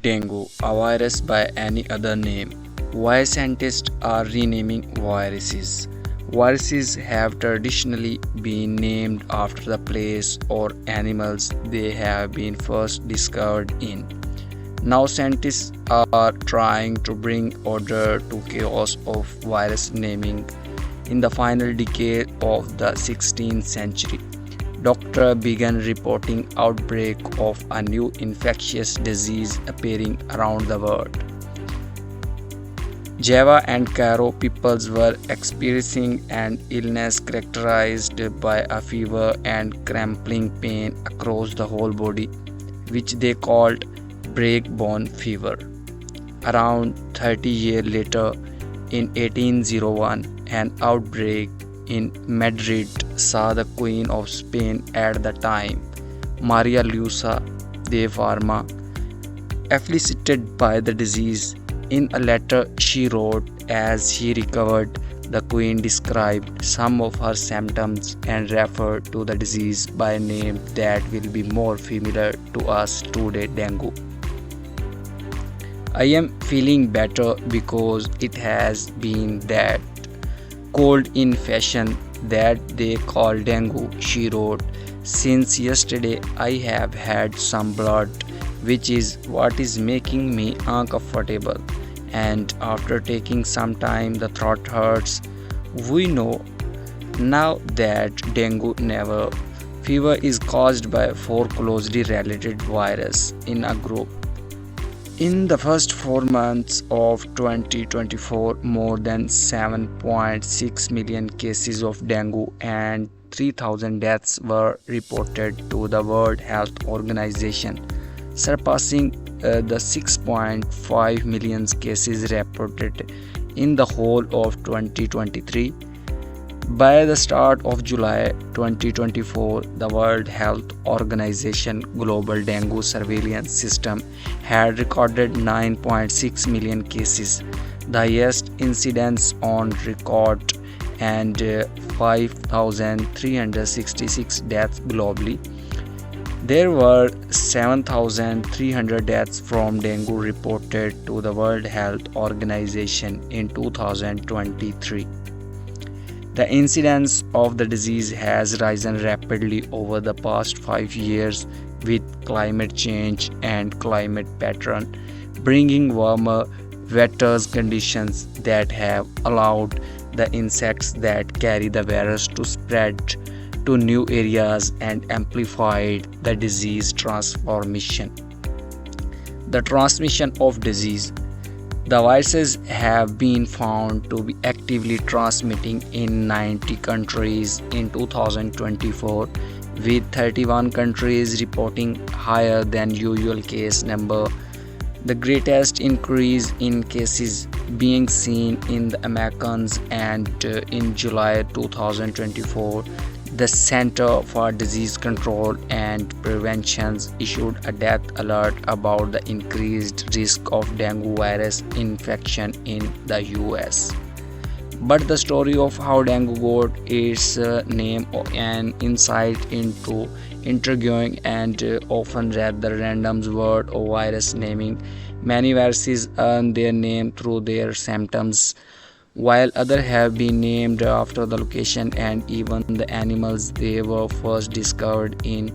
Dengue, a virus by any other name. Why scientists are renaming viruses? Viruses have traditionally been named after the place or animals they have been first discovered in. Now, scientists are trying to bring order to chaos of virus naming in the final decade of the 16th century. Doctors began reporting outbreak of a new infectious disease appearing around the world. Java and Cairo peoples were experiencing an illness characterized by a fever and crippling pain across the whole body, which they called breakbone fever. Around 30 years later, in 1801, an outbreak in Madrid saw the Queen of Spain at the time, Maria Luisa de Parma, afflicted by the disease. In a letter she wrote as she recovered, the Queen described some of her symptoms and referred to the disease by a name that will be more familiar to us today: dengue. I am feeling better because it has been that cold in fashion that they call dengue, she wrote. Since yesterday, I have had some blood, which is what is making me uncomfortable. And after taking some time, the throat hurts. We know now that dengue never fever is caused by four closely related viruses in a group. In the first 4 months of 2024, more than 7.6 million cases of dengue and 3,000 deaths were reported to the World Health Organization, surpassing the 6.5 million cases reported in the whole of 2023. By the start of July 2024, the World Health Organization Global Dengue Surveillance System had recorded 9.6 million cases, the highest incidence on record, and 5,366 deaths globally. There were 7,300 deaths from dengue reported to the World Health Organization in 2023. The incidence of the disease has risen rapidly over the past 5 years with climate change and climate pattern bringing warmer, wetter conditions that have allowed the insects that carry the virus to spread to new areas and amplified the disease transformation. The transmission of disease. The viruses have been found to be actively transmitting in 90 countries in 2024, with 31 countries reporting higher than usual case number. The greatest increase in cases being seen in the Americas, and in July 2024, the Center for Disease Control and Prevention issued a death alert about the increased risk of dengue virus infection in the US. But the story of how dengue got its name and insight into intriguing and often rather random word of virus naming. Many viruses earn their name through their symptoms, while others have been named after the location and even the animals they were first discovered in.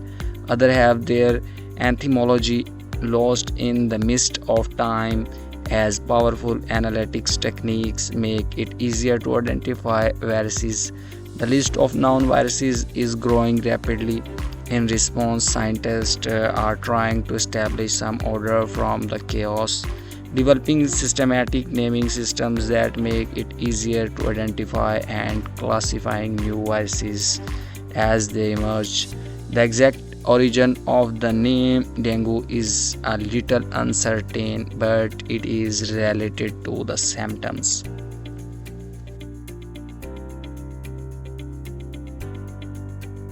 Others have their etymology lost in the mist of time, as powerful analytics techniques make it easier to identify viruses. The list of known viruses is growing rapidly. In response, scientists are trying to establish some order from the chaos, developing systematic naming systems that make it easier to identify and classifying new viruses as they emerge. The exact origin of the name dengue is a little uncertain, but it is related to the symptoms.